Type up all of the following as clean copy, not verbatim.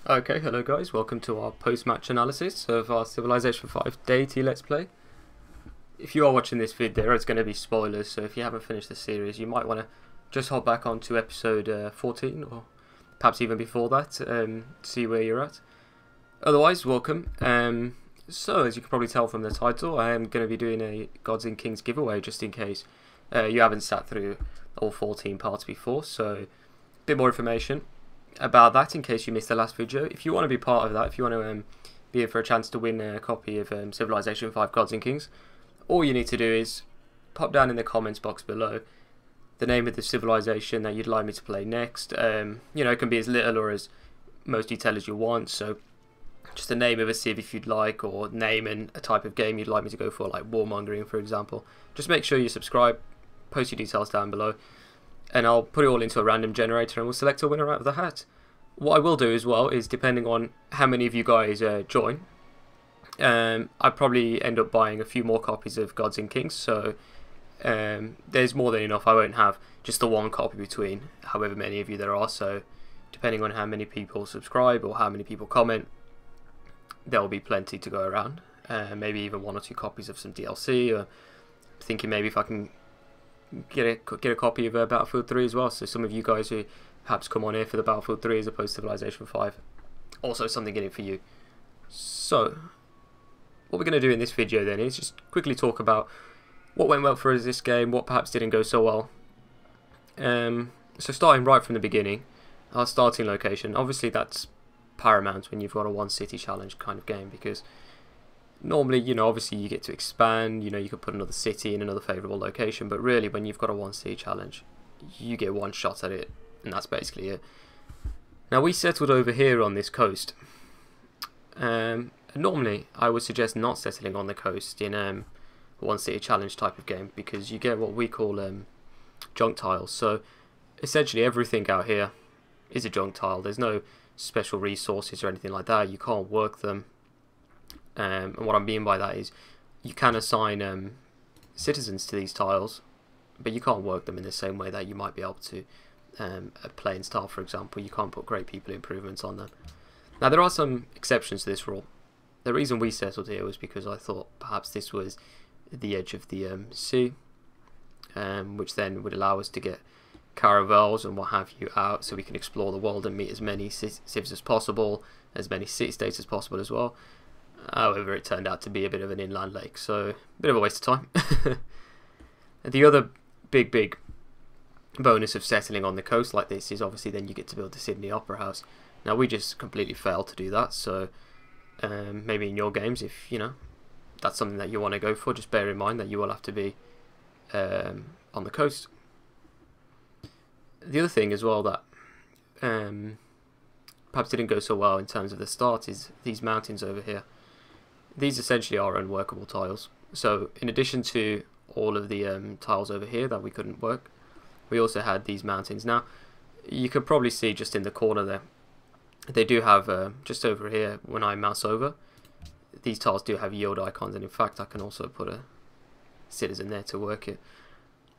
Okay, hello guys, welcome to our post-match analysis of our Civilization 5 Deity Let's Play. If you are watching this vid, there is going to be spoilers, so if you haven't finished the series, you might want to just hop back onto episode 14, or perhaps even before that, to see where you're at. Otherwise, welcome. So, as you can probably tell from the title, I am going to be doing a Gods and Kings giveaway, just in case you haven't sat through all 14 parts before, so a bit more information about that in case you missed the last video. If you want to be part of that, if you want to be in for a chance to win a copy of Civilization 5 Gods and Kings, all you need to do is pop down in the comments box below the name of the civilization that you'd like me to play next. You know, it can be as little or as most detailed as you want, so just the name of a civ if you'd like, or name and a type of game you'd like me to go for, like warmongering for example. Just make sure you subscribe, post your details down below, and I'll put it all into a random generator and we'll select a winner out of the hat. What I will do as well is, depending on how many of you guys join, I probably end up buying a few more copies of Gods and Kings, so there's more than enough. I won't have just the one copy between however many of you there are, so depending on how many people subscribe or how many people comment, there will be plenty to go around. Maybe even one or two copies of some DLC, or thinking maybe if I can get a copy of Battlefield 3 as well, so some of you guys who perhaps come on here for the Battlefield 3 as opposed to Civilization 5, also something in it for you. So what we're going to do in this video then is just quickly talk about what went well for us this game, what perhaps didn't go so well. So starting right from the beginning, our starting location, obviously that's paramount when you've got a one city challenge kind of game, because normally, you know, obviously you get to expand, you know, you could put another city in another favourable location, but really when you've got a one city challenge, you get one shot at it, and that's basically it. Now we settled over here on this coast. Normally I would suggest not settling on the coast in a one city challenge type of game, because you get what we call junk tiles. So essentially everything out here is a junk tile. There's no special resources or anything like that. You can't work them. And what I mean by that is you can assign citizens to these tiles, but you can't work them in the same way that you might be able to a plains tile, for example. You can't put great people improvements on them. Now there are some exceptions to this rule. The reason we settled here was because I thought perhaps this was the edge of the sea, which then would allow us to get caravels and what have you out, so we can explore the world and meet as many civs as possible, as many city-states as possible as well. However, it turned out to be a bit of an inland lake, so a bit of a waste of time. The other big bonus of settling on the coast like this is obviously then you get to build the Sydney Opera House. Now we just completely failed to do that, so maybe in your games, if you know that's something that you want to go for, just bear in mind that you will have to be on the coast. The other thing as well that perhaps didn't go so well in terms of the start is these mountains over here. These essentially are unworkable tiles. So in addition to all of the tiles over here that we couldn't work, we also had these mountains. Now you could probably see just in the corner there, they do have just over here, when I mouse over, these tiles do have yield icons, and in fact I can also put a citizen there to work it.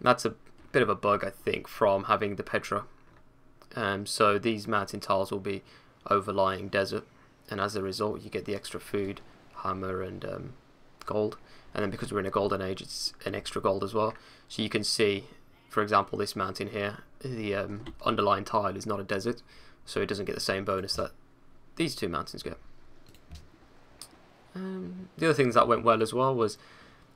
That's a bit of a bug, I think, from having the Petra. So these mountain tiles will be overlying desert, and as a result you get the extra food, hammer and gold, and then because we're in a golden age it's an extra gold as well. So you can see, for example, this mountain here, the underlying tile is not a desert, so it doesn't get the same bonus that these two mountains get. The other things that went well as well was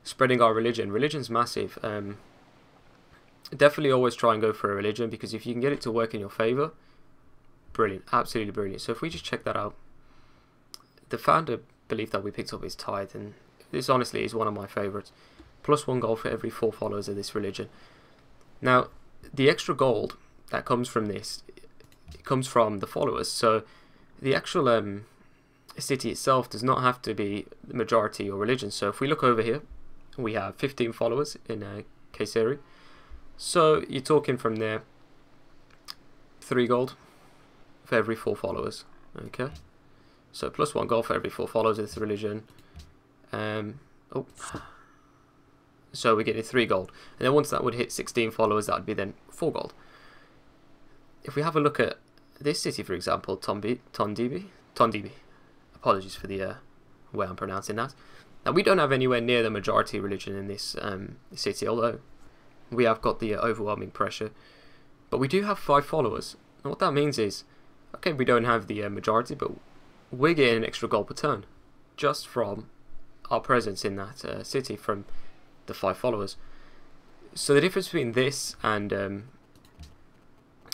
spreading our religion. Religion's massive. Definitely always try and go for a religion, because if you can get it to work in your favour, brilliant, absolutely brilliant. So if we just check that out, the founder belief that we picked up is tithe, and this honestly is one of my favourites. +1 gold for every 4 followers of this religion. Now the extra gold that comes from this, it comes from the followers, so the actual city itself does not have to be the majority or religion. So if we look over here, we have 15 followers in Kayseri. So you're talking from there 3 gold for every 4 followers. Okay, so +1 gold for every 4 followers of this religion. So we're getting 3 gold, and then once that would hit 16 followers, that would be then 4 gold. If we have a look at this city, for example, Tondibi, Tondibi. Apologies for the way I'm pronouncing that. Now, we don't have anywhere near the majority religion in this city, although we have got the overwhelming pressure. But we do have 5 followers. And what that means is, okay, we don't have the majority, but we're getting an extra gold per turn just from our presence in that city from the 5 followers. So the difference between this and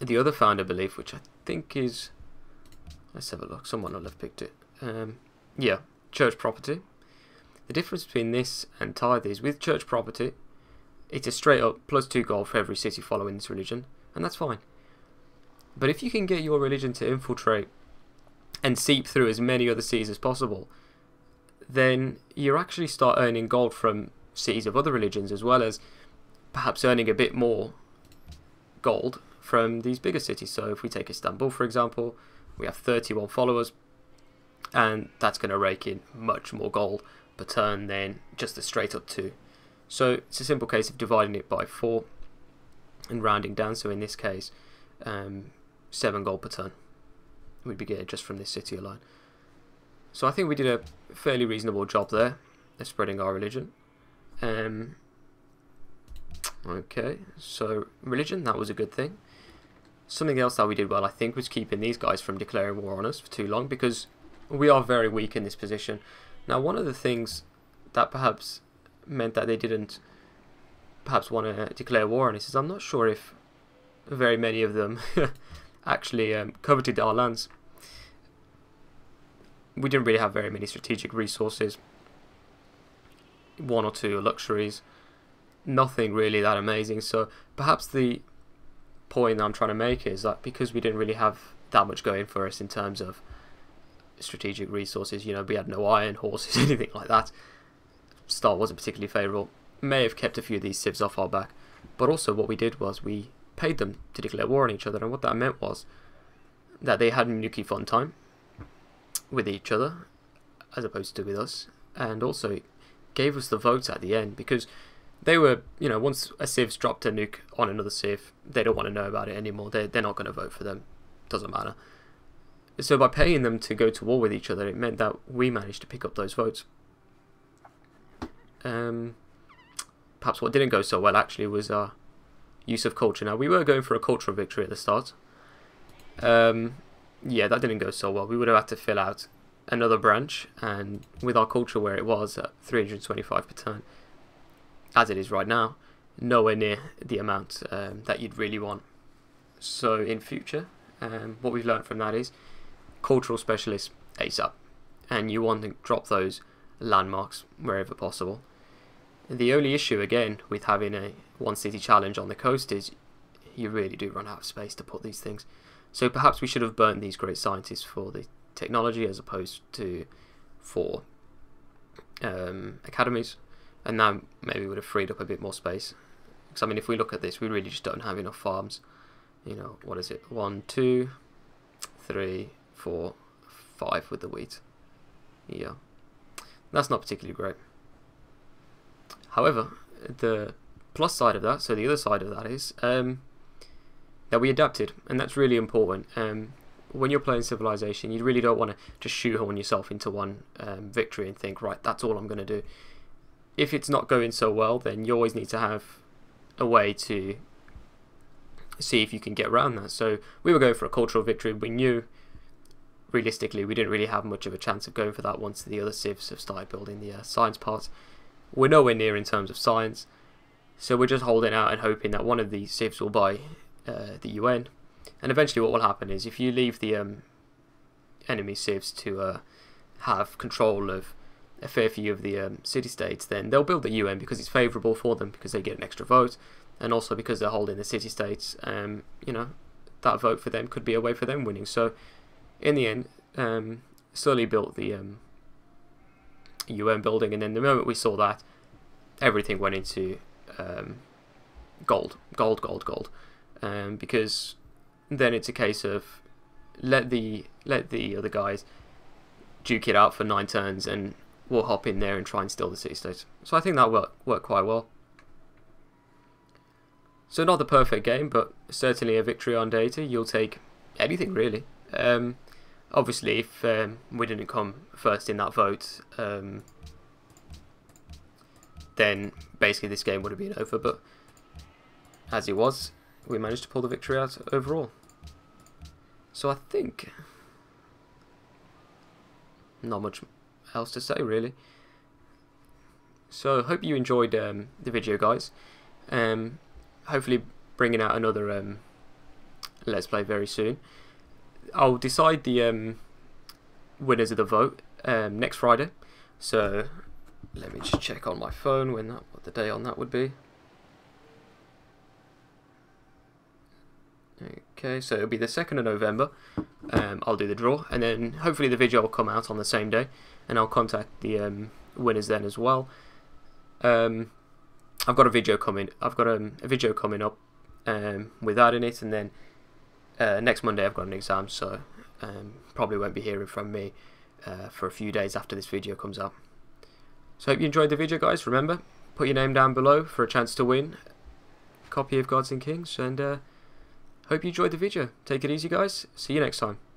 the other founder belief, which I think is, let's have a look, someone will have picked it. Yeah, church property. The difference between this and tithe is, with church property, it's a straight up +2 gold for every city following this religion, and that's fine. But if you can get your religion to infiltrate and seep through as many other cities as possible, then you actually start earning gold from cities of other religions, as well as perhaps earning a bit more gold from these bigger cities. So if we take Istanbul, for example, we have 31 followers, and that's going to rake in much more gold per turn than just a straight up 2. So it's a simple case of dividing it by 4 and rounding down. So in this case, 7 gold per turn we'd be getting just from this city alone. So I think we did a fairly reasonable job there of spreading our religion. Okay, so religion, that was a good thing. Something else that we did well, I think, was keeping these guys from declaring war on us for too long, because we are very weak in this position. Now, one of the things that perhaps meant that they didn't perhaps want to declare war on us is, I'm not sure if very many of them actually coveted our lands. We didn't really have very many strategic resources, 1 or 2 luxuries, nothing really that amazing. So perhaps the point that I'm trying to make is that because we didn't really have that much going for us in terms of strategic resources, you know, we had no iron horses, anything like that, start wasn't particularly favourable. May have kept a few of these civs off our back, but also what we did was we paid them to declare war on each other, and what that meant was that they had nuclear fun time with each other as opposed to with us, and also it gave us the votes at the end, because they were, you know, once a civ's dropped a nuke on another civ, they don't want to know about it anymore. They're not going to vote for them, doesn't matter. So by paying them to go to war with each other, it meant that we managed to pick up those votes. Perhaps what didn't go so well actually was our use of culture. Now, we were going for a cultural victory at the start. Yeah, that didn't go so well. We would have had to fill out another branch, and with our culture where it was at 325 per turn, as it is right now, nowhere near the amount that you'd really want. So in future, what we've learned from that is cultural specialists ASAP, and you want to drop those landmarks wherever possible. The only issue again with having a 1 city challenge on the coast is you really do run out of space to put these things. So perhaps we should have burnt these great scientists for the technology as opposed to for academies, and now maybe would have freed up a bit more space. Because I mean, if we look at this, we really just don't have enough farms. You know, what is it? 1, 2, 3, 4, 5 with the wheat. Yeah, that's not particularly great. However, the plus side of that, so the other side of that is that we adapted, and that's really important. When you're playing Civilization, you really don't want to just shoehorn yourself into one victory and think, right, that's all I'm going to do. If it's not going so well, then you always need to have a way to see if you can get around that. So we were going for a cultural victory. We knew, realistically, we didn't really have much of a chance of going for that once the other civs have started building the science parts. We're nowhere near in terms of science, so we're just holding out and hoping that one of these civs will buy the UN. And eventually what will happen is, if you leave the enemy civs to have control of a fair few of the city-states, then they'll build the UN because it's favourable for them, because they get an extra vote, and also because they're holding the city-states. You know, that vote for them could be a way for them winning. So in the end, slowly built the UN building, and then the moment we saw that, everything went into gold, because then it's a case of let the other guys duke it out for 9 turns, and we'll hop in there and try and steal the city-states. So I think that worked quite well. So not the perfect game, but certainly a victory on Deity. You'll take anything really. Obviously, if we didn't come first in that vote, then basically this game would have been over. But as it was, we managed to pull the victory out overall. So I think not much else to say really. So hope you enjoyed the video, guys. Hopefully bringing out another Let's Play very soon. I'll decide the winners of the vote next Friday. So let me just check on my phone what the day on that would be. Okay, so it'll be the 2nd of November. I'll do the draw, and then hopefully the video will come out on the same day, and I'll contact the winners then as well. I've got a video coming. I've got a video coming up with that in it, and then next Monday I've got an exam, so probably won't be hearing from me for a few days after this video comes out. So hope you enjoyed the video, guys. Remember, put your name down below for a chance to win a copy of Gods and Kings, and hope you enjoyed the video. Take it easy, guys. See you next time.